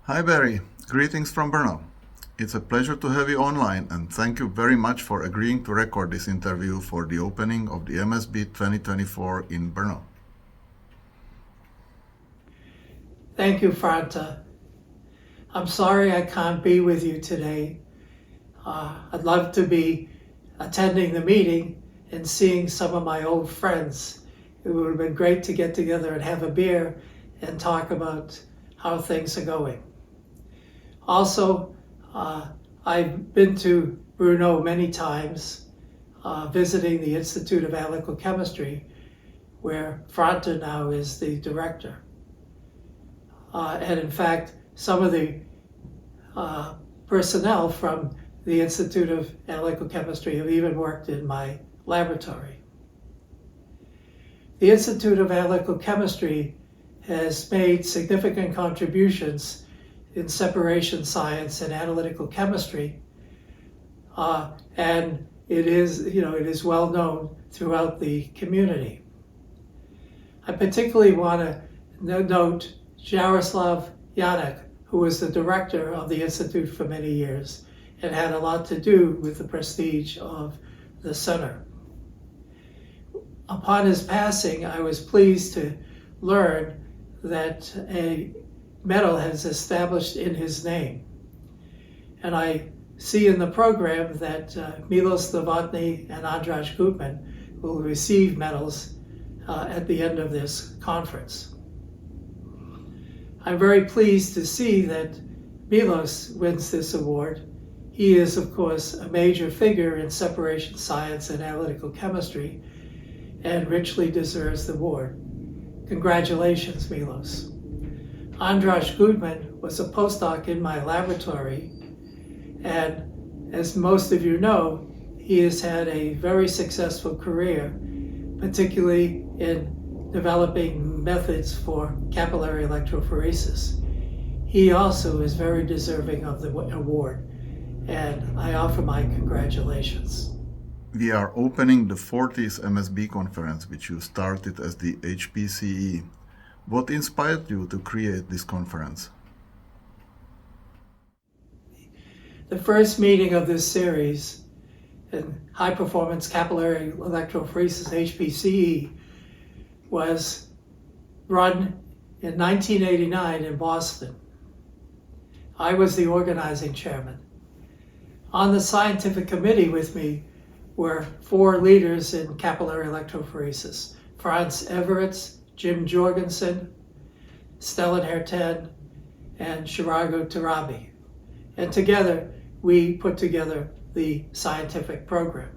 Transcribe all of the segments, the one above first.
Hi Barry, greetings from Brno. It's a pleasure to have you online and thank you very much for agreeing to record this interview for the opening of the MSB 2024 in Brno. Thank you, Franta. I'm sorry I can't be with you today. I'd love to be attending the meeting and seeing some of my old friends. It would have been great to get together and have a beer and talk about how things are going. Also, I've been to Brno many times, visiting the Institute of Analytical Chemistry, where Franta now is the director. And in fact, some of the personnel from the Institute of Analytical Chemistry have even worked in my laboratory. The Institute of Analytical Chemistry has made significant contributions in separation science and analytical chemistry, and it is well known throughout the community. I particularly want to note Jaroslav Janek, who was the director of the Institute for many years and had a lot to do with the prestige of the center. Upon his passing, I was pleased to learn that a medal has established in his name. And I see in the program that Milos Novotny and Andras Gutman will receive medals at the end of this conference. I'm very pleased to see that Milos wins this award. He is, of course, a major figure in separation science and analytical chemistry and richly deserves the award. Congratulations, Milos. Andras Gutman was a postdoc in my laboratory, and as most of you know, he has had a very successful career, particularly in developing methods for capillary electrophoresis. He also is very deserving of the award, and I offer my congratulations. We are opening the 40th MSB conference, which you started as the HPCE. What inspired you to create this conference? The first meeting of this series in high performance capillary electrophoresis, HPCE, was run in 1989 in Boston. I was the organizing chairman. On the scientific committee with me were 4 leaders in capillary electrophoresis: Franz Everetts, Jim Jorgensen, Stellan Herten, and Shirago Tarabi. And together we put together the scientific program.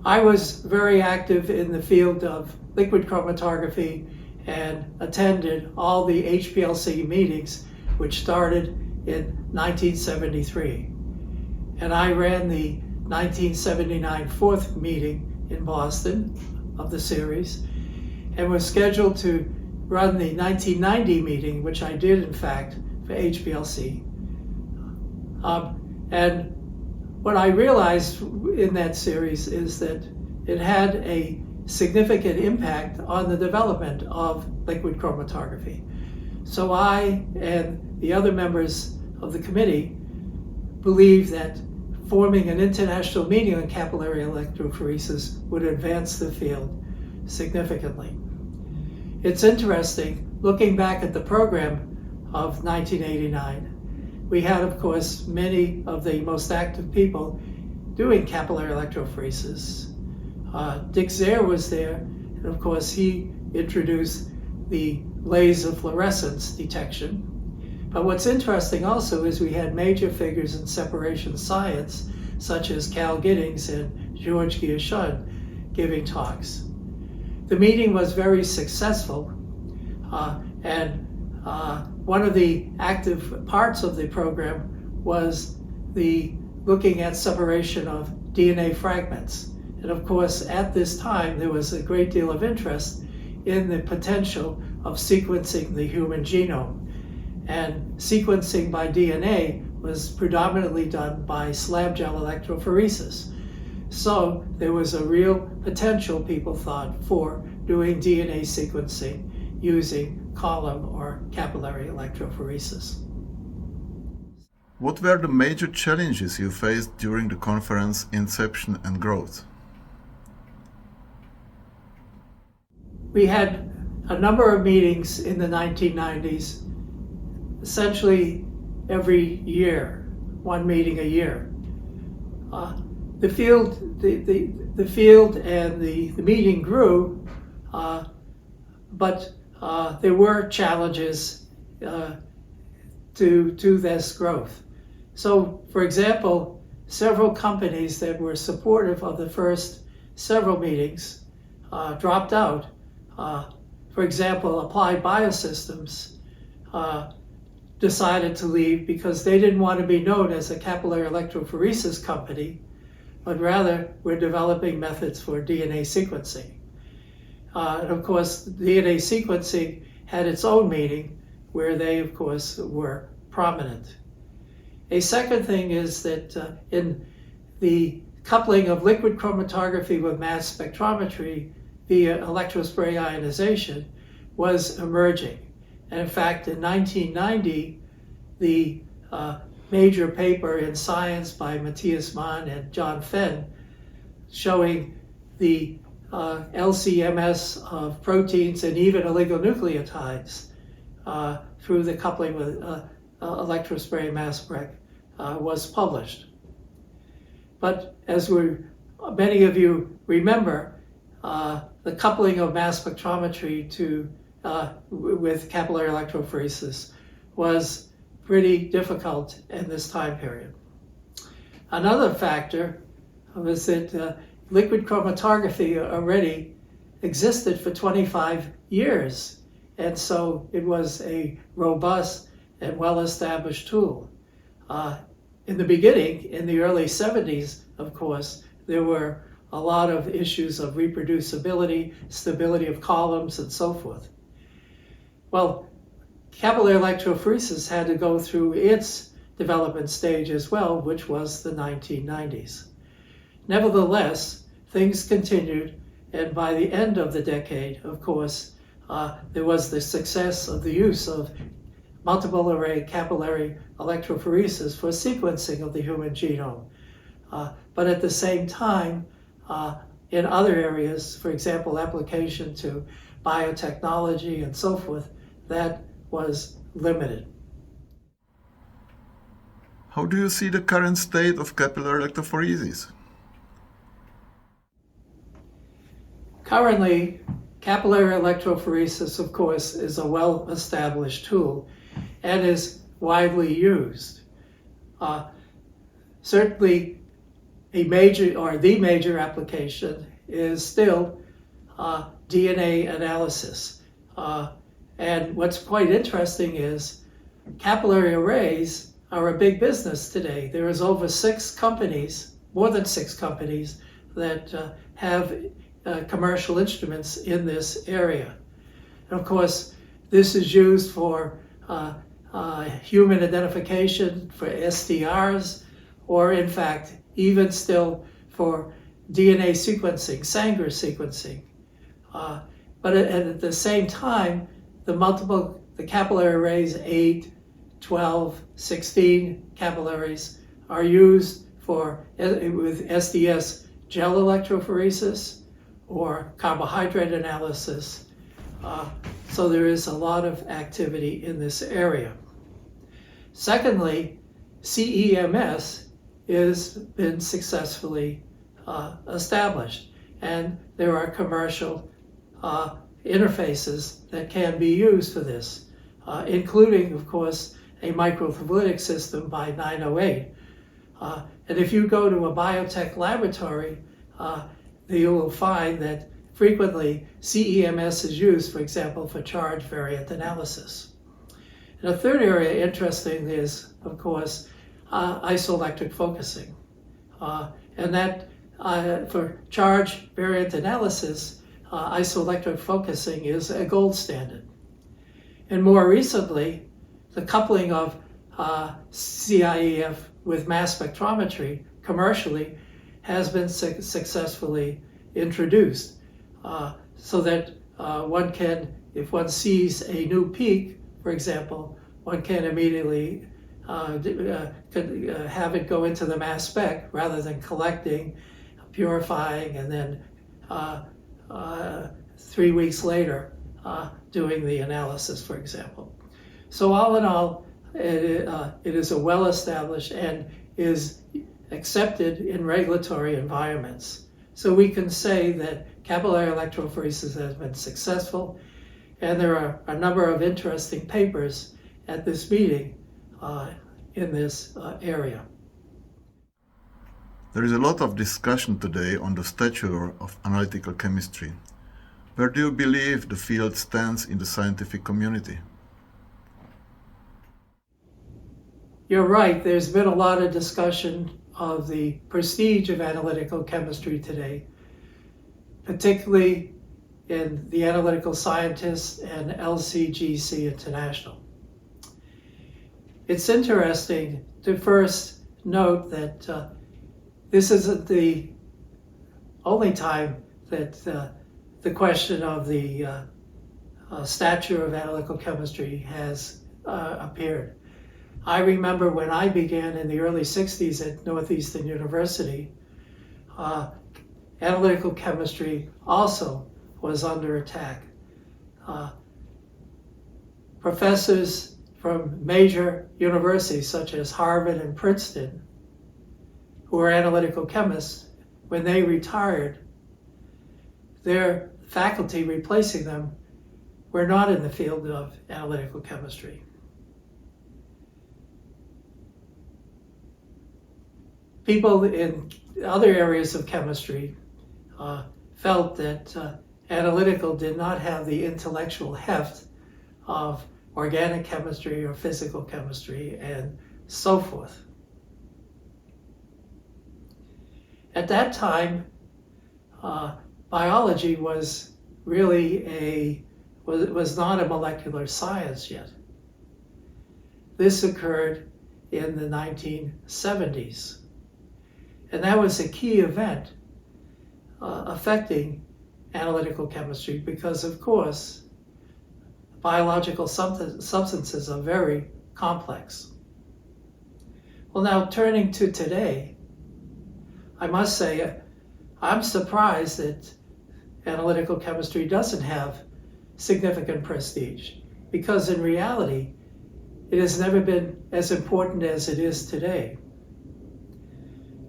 I was very active in the field of liquid chromatography and attended all the HPLC meetings, which started in 1973. And I ran the 1979 fourth meeting in Boston of the series and was scheduled to run the 1990 meeting, which I did in fact for HPLC. And what I realized in that series is that it had a significant impact on the development of liquid chromatography. So I and the other members of the committee believed that forming an international meeting on capillary electrophoresis would advance the field significantly. It's interesting, looking back at the program of 1989, we had, of course, many of the most active people doing capillary electrophoresis. Dick Zare was there, and of course he introduced the laser fluorescence detection. But what's interesting also is we had major figures in separation science, such as Cal Giddings and George Guillochon, giving talks. The meeting was very successful, and one of the active parts of the program was the looking at separation of DNA fragments. And of course, at this time, there was a great deal of interest in the potential of sequencing the human genome. And sequencing by DNA was predominantly done by slab gel electrophoresis. So there was a real potential, people thought, for doing DNA sequencing using column or capillary electrophoresis. What were the major challenges you faced during the conference inception and growth? We had a number of meetings in the 1990s, essentially every year, one meeting a year. The field and the meeting grew, but there were challenges to this growth. So, for example, several companies that were supportive of the first several meetings dropped out. For example, Applied Biosystems decided to leave because they didn't want to be known as a capillary electrophoresis company, but rather were developing methods for DNA sequencing. And of course, DNA sequencing had its own meeting where they, of course, were prominent. A second thing is that in the coupling of liquid chromatography with mass spectrometry via electrospray ionization was emerging. And in fact, in 1990, the major paper in Science by Matthias Mann and John Fenn showing the LC-MS of proteins and even oligonucleotides through the coupling with electrospray mass spec was published. But as many of you remember, the coupling of mass spectrometry with capillary electrophoresis was pretty difficult in this time period. Another factor was that liquid chromatography already existed for 25 years, and so it was a robust and well-established tool. In the beginning, in the early 70s, of course, there were a lot of issues of reproducibility, stability of columns, and so forth. Well, capillary electrophoresis had to go through its development stage as well, which was the 1990s. Nevertheless, things continued, and by the end of the decade, of course, there was the success of the use of multiple array capillary electrophoresis for sequencing of the human genome. But at the same time, in other areas, for example, application to biotechnology and so forth, that was limited. How do you see the current state of capillary electrophoresis? Currently, capillary electrophoresis, of course, is a well-established tool and is widely used. Certainly, the major application is still DNA analysis. And what's quite interesting is capillary arrays are a big business today. There is over more than six companies that have commercial instruments in this area. And of course, this is used for human identification, for SDRs, or in fact, even still for DNA sequencing, Sanger sequencing. But at the same time, the capillary arrays, 8, 12, 16 capillaries, are used with SDS gel electrophoresis or carbohydrate analysis. So there is a lot of activity in this area. Secondly, CEMS has been successfully established, and there are commercial interfaces that can be used for this, including, of course, a microfluidic system by 908. And if you go to a biotech laboratory, you will find that frequently CEMS is used, for example, for charge variant analysis. And a third area interesting is, of course, isoelectric focusing. And that for charge variant analysis, isoelectric focusing is a gold standard. And more recently, the coupling of CIEF with mass spectrometry commercially has been successfully introduced, so that if one sees a new peak, for example, one can immediately have it go into the mass spec rather than collecting, purifying, and then 3 weeks later doing the analysis, for example. So all in all, it is a well-established and is accepted in regulatory environments. So we can say that capillary electrophoresis has been successful, and there are a number of interesting papers at this meeting in this area. There is a lot of discussion today on the stature of analytical chemistry. Where do you believe the field stands in the scientific community? You're right, there's been a lot of discussion of the prestige of analytical chemistry today, particularly in the Analytical Scientists and LCGC International. It's interesting to first note that this isn't the only time that the question of the stature of analytical chemistry has appeared. I remember when I began in the early 60s at Northeastern University, analytical chemistry also was under attack. Professors from major universities such as Harvard and Princeton, who were analytical chemists, when they retired, their faculty replacing them were not in the field of analytical chemistry. People in other areas of chemistry felt that analytical did not have the intellectual heft of organic chemistry or physical chemistry and so forth. At that time, biology was really was not a molecular science yet. This occurred in the 1970s. And that was a key event affecting analytical chemistry because, of course, biological substances are very complex. Well, now turning to today, I must say I'm surprised that analytical chemistry doesn't have significant prestige, because in reality, it has never been as important as it is today.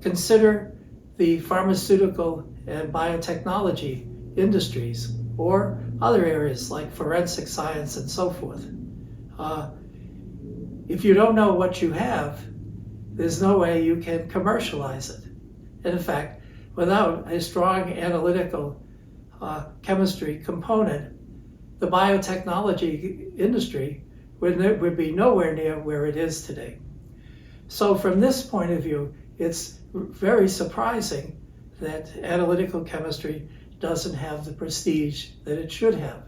Consider the pharmaceutical and biotechnology industries or other areas like forensic science and so forth. If you don't know what you have, there's no way you can commercialize it. And in fact, without a strong analytical chemistry component, the biotechnology industry would be nowhere near where it is today. So from this point of view, it's very surprising that analytical chemistry doesn't have the prestige that it should have.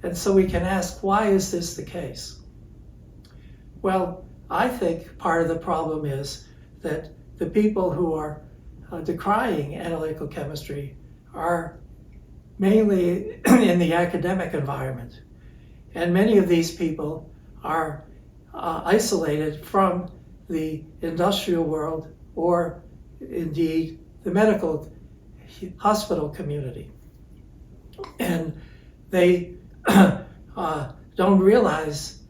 And so we can ask, why is this the case? Well, I think part of the problem is that the people who are decrying analytical chemistry are mainly in the academic environment. And many of these people are isolated from the industrial world or indeed the medical hospital community. And they don't realize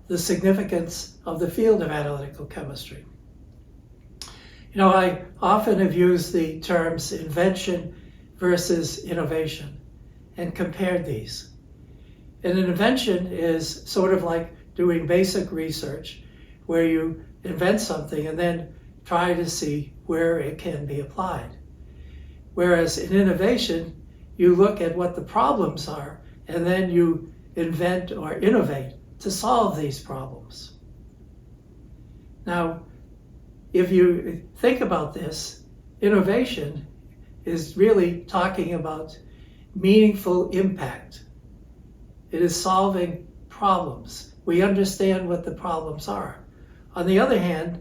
the significance of the field of analytical chemistry. You know, I often have used the terms invention versus innovation and compared these. And an invention is sort of like doing basic research where you invent something and then try to see where it can be applied. Whereas in innovation, you look at what the problems are and then you invent or innovate to solve these problems. Now, if you think about this, innovation is really talking about meaningful impact. It is solving problems. We understand what the problems are. On the other hand,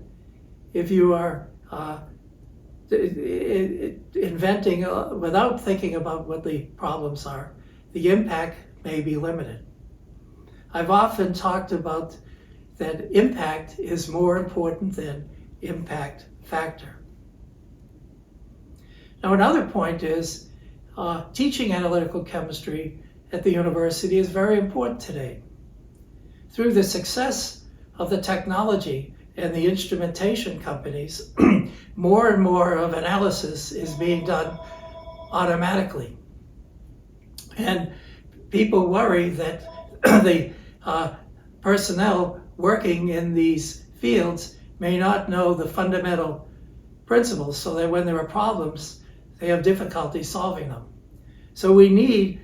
if you are inventing without thinking about what the problems are, the impact may be limited. I've often talked about that impact is more important than impact factor. Now, another point is teaching analytical chemistry at the university is very important today. Through the success of the technology and the instrumentation companies, more and more of analysis is being done automatically. And people worry that the personnel working in these fields may not know the fundamental principles, so that when there are problems, they have difficulty solving them. So we need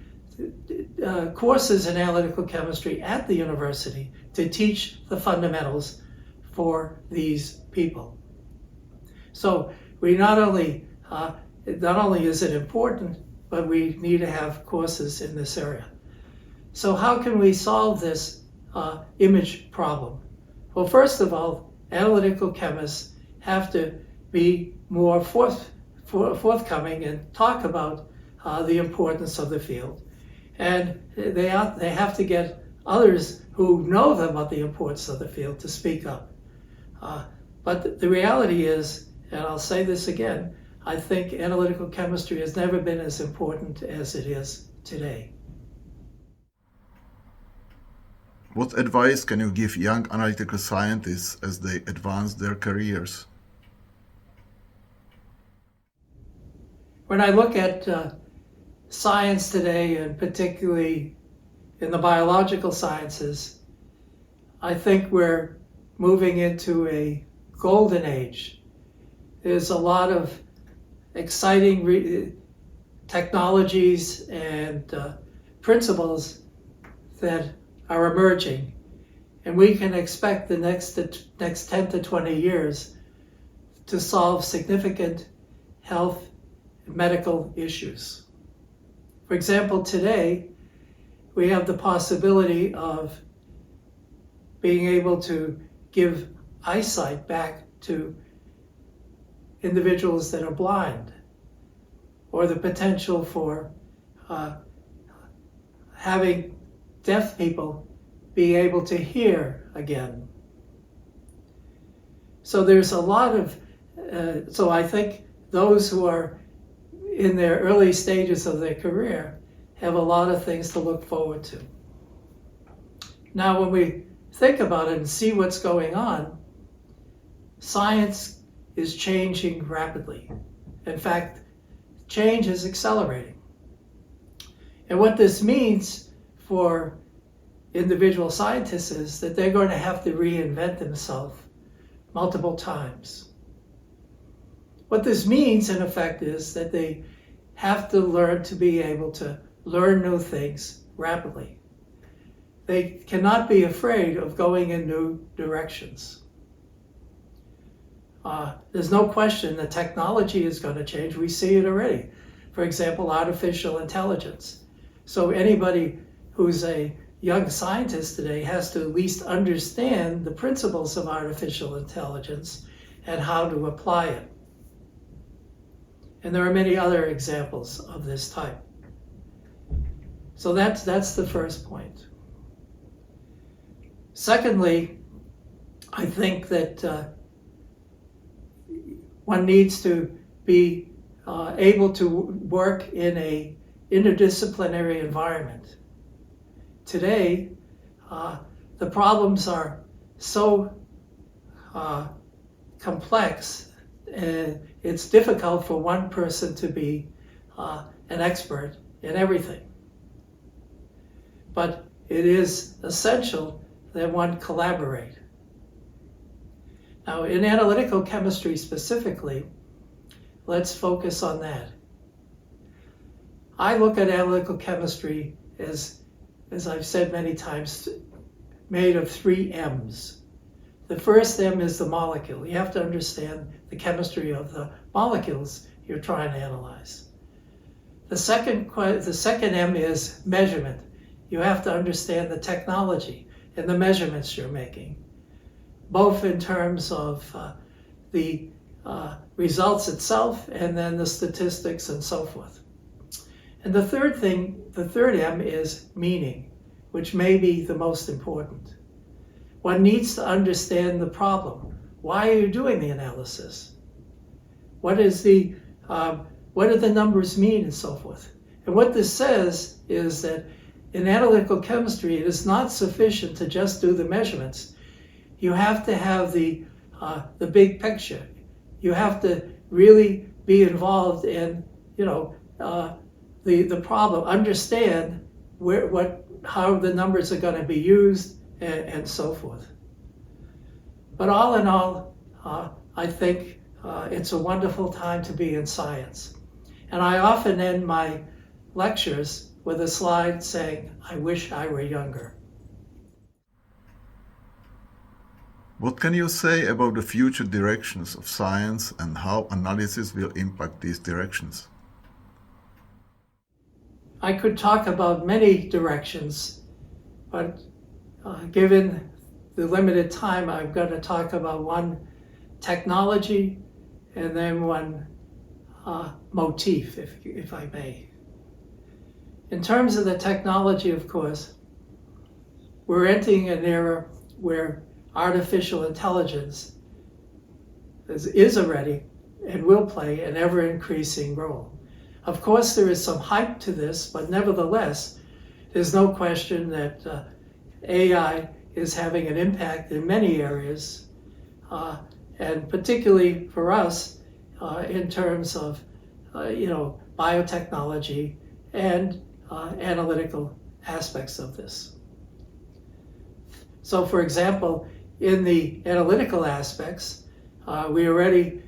courses in analytical chemistry at the university to teach the fundamentals for these people. So we not only is it important, but we need to have courses in this area. So how can we solve this image problem? Well, first of all, analytical chemists have to be more forthcoming and talk about the importance of the field. And they have to get others who know about the importance of the field to speak up. But the reality is, and I'll say this again, I think analytical chemistry has never been as important as it is today. What advice can you give young analytical scientists as they advance their careers? When I look at science today, and particularly in the biological sciences, I think we're moving into a golden age. There's a lot of exciting technologies and principles that are emerging, and we can expect the next 10 to 20 years to solve significant health and medical issues. For example, today we have the possibility of being able to give eyesight back to individuals that are blind, or the potential for having deaf people being able to hear again. So there's a lot of, so I think those who are in their early stages of their career have a lot of things to look forward to. Now, when we think about it and see what's going on, science is changing rapidly. In fact, change is accelerating. And what this means for individual scientists is that they're going to have to reinvent themselves multiple times. What this means, in effect, is that they have to learn to be able to learn new things rapidly. They cannot be afraid of going in new directions. There's no question that technology is going to change. We see it already. For example, artificial intelligence. So anybody who's a young scientist today has to at least understand the principles of artificial intelligence and how to apply it. And there are many other examples of this type. So that's the first point. Secondly, I think that one needs to be able to work in an interdisciplinary environment. Today, the problems are so complex, it's difficult for one person to be an expert in everything. But it is essential that one collaborate. Now, in analytical chemistry specifically, let's focus on that. I look at analytical chemistry as I've said many times, made of 3 M's. The first M is the molecule. You have to understand the chemistry of the molecules you're trying to analyze. The second M is measurement. You have to understand the technology and the measurements you're making, both in terms of the results itself, and then the statistics and so forth. And the third M is meaning, which may be the most important. One needs to understand the problem. Why are you doing the analysis? What do the numbers mean, and so forth? And what this says is that in analytical chemistry, it is not sufficient to just do the measurements. You have to have the big picture. You have to really be involved in, the problem, understand how the numbers are going to be used, and so forth. But all in all, I think it's a wonderful time to be in science. And I often end my lectures with a slide saying, "I wish I were younger." What can you say about the future directions of science and how analysis will impact these directions? I could talk about many directions, but given the limited time, I'm going to talk about one technology and then one motif, if I may. In terms of the technology, of course, we're entering an era where artificial intelligence is already and will play an ever-increasing role. Of course, there is some hype to this, but nevertheless, there's no question that AI is having an impact in many areas, and particularly for us in terms of biotechnology and analytical aspects of this. So, for example, in the analytical aspects, we already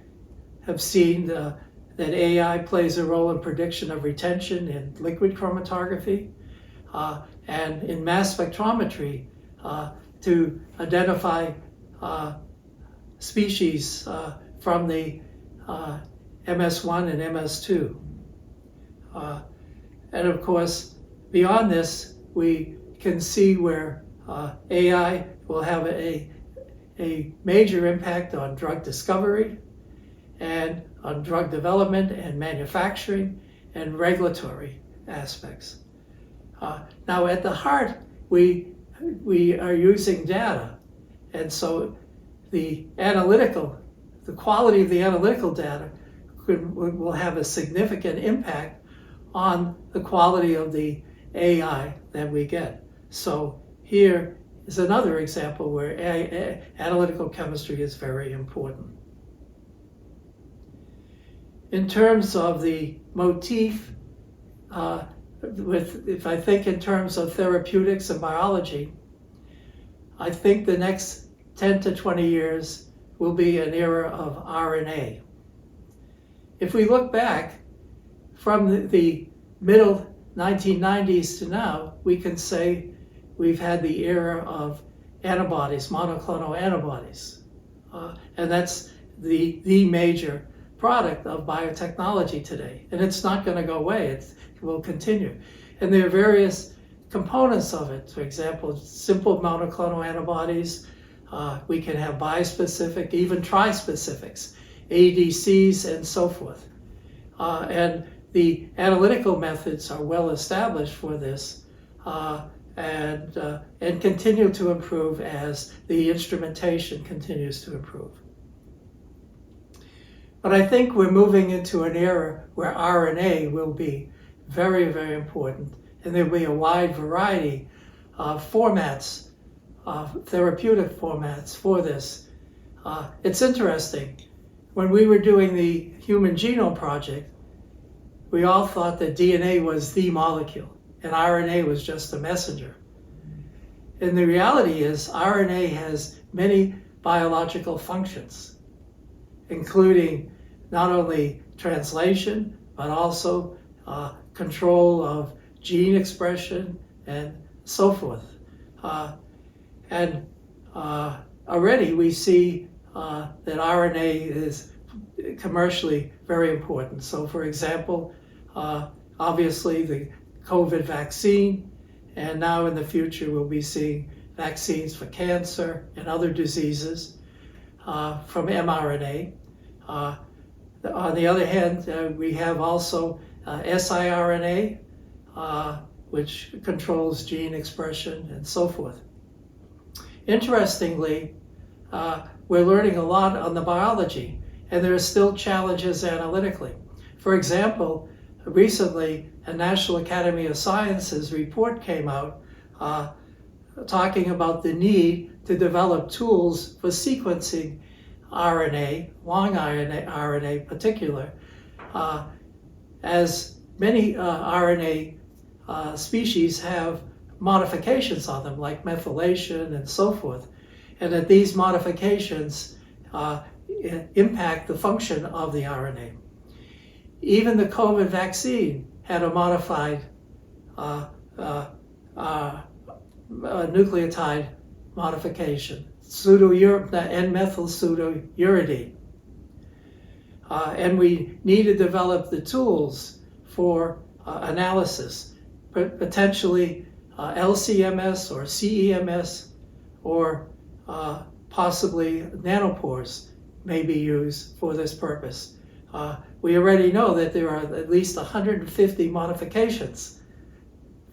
have seen that AI plays a role in prediction of retention in liquid chromatography and in mass spectrometry to identify species from the MS1 and MS2. And of course, beyond this, we can see where AI will have a major impact on drug discovery and on drug development and manufacturing and regulatory aspects. Now, at the heart, we are using data, and so the quality of the analytical data will have a significant impact on the quality of the AI that we get. So here is another example where analytical chemistry is very important. In terms of the motif, if I think in terms of therapeutics and biology, I think the next 10 to 20 years will be an era of RNA. If we look back from the middle 1990s to now, we can say we've had the era of antibodies, monoclonal antibodies. And that's the major product of biotechnology today. And it's not going to go away, it will continue. And there are various components of it. For example, simple monoclonal antibodies, we can have bispecific, even trispecifics, ADCs, and so forth. And the analytical methods are well established for this and continue to improve as the instrumentation continues to improve. But I think we're moving into an era where RNA will be very, very important, and there'll be a wide variety of formats, therapeutic formats for this. It's interesting. When we were doing the Human Genome Project, we all thought that DNA was the molecule and RNA was just a messenger. And the reality is RNA has many biological functions, including not only translation, but also control of gene expression and so forth. Already we see that RNA is commercially very important. So for example, obviously the COVID vaccine, and now in the future we'll be seeing vaccines for cancer and other diseases from mRNA. On the other hand, we have also siRNA, which controls gene expression and so forth. Interestingly, we're learning a lot on the biology, and there are still challenges analytically. For example, recently a National Academy of Sciences report came out talking about the need to develop tools for sequencing RNA, long RNA particular, as many RNA species have modifications on them, like methylation and so forth, and that these modifications impact the function of the RNA. Even the COVID vaccine had a modified nucleotide modification, N-methyl pseudouridine. And we need to develop the tools for analysis, potentially LCMS or CEMS, or possibly nanopores may be used for this purpose. We already know that there are at least 150 modifications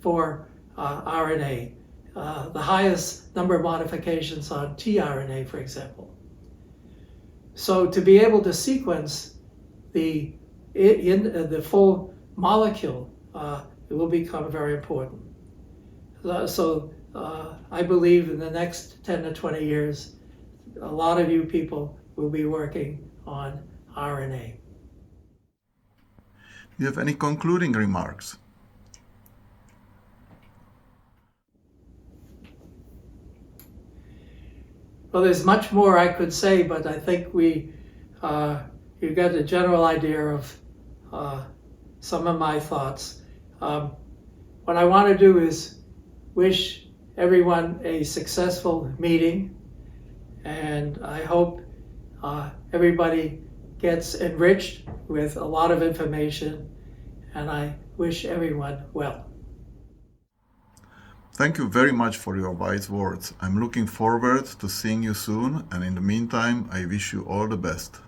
for RNA, the highest number of modifications on tRNA, for example. So to be able to sequence the full molecule, it will become very important. So I believe in the next 10 to 20 years, a lot of you people will be working on RNA. Do you have any concluding remarks? Well, there's much more I could say, but I think you got a general idea of some of my thoughts. What I want to do is wish everyone a successful meeting, and I hope everybody gets enriched with a lot of information, and I wish everyone well. Thank you very much for your wise words. I'm looking forward to seeing you soon, and in the meantime, I wish you all the best.